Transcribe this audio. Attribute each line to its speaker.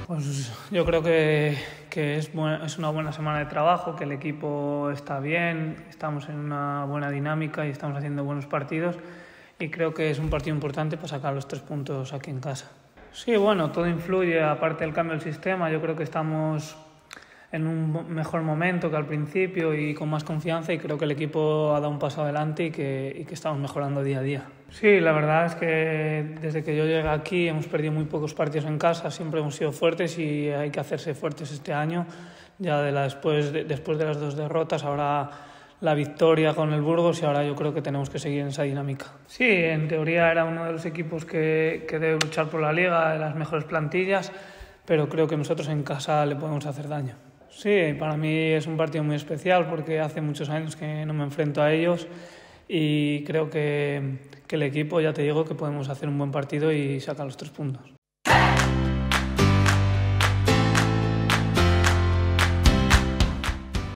Speaker 1: Pues yo creo que es una buena semana de trabajo, que el equipo está bien, estamos en una buena dinámica y estamos haciendo buenos partidos y creo que es un partido importante para sacar los 3 puntos aquí en casa. Sí, bueno, todo influye, aparte del cambio del sistema, yo creo que estamos en un mejor momento que al principio y con más confianza, y creo que el equipo ha dado un paso adelante y que estamos mejorando día a día. Sí, la verdad es que desde que yo llegué aquí hemos perdido muy pocos partidos en casa, siempre hemos sido fuertes y hay que hacerse fuertes este año. Ya después de las 2 derrotas, ahora la victoria con el Burgos, y ahora yo creo que tenemos que seguir en esa dinámica. Sí, en teoría era uno de los equipos que debe luchar por la Liga, de las mejores plantillas, pero creo que nosotros en casa le podemos hacer daño. Sí, para mí es un partido muy especial porque hace muchos años que no me enfrento a ellos y creo que el equipo, ya te digo, que podemos hacer un buen partido y sacar los 3 puntos.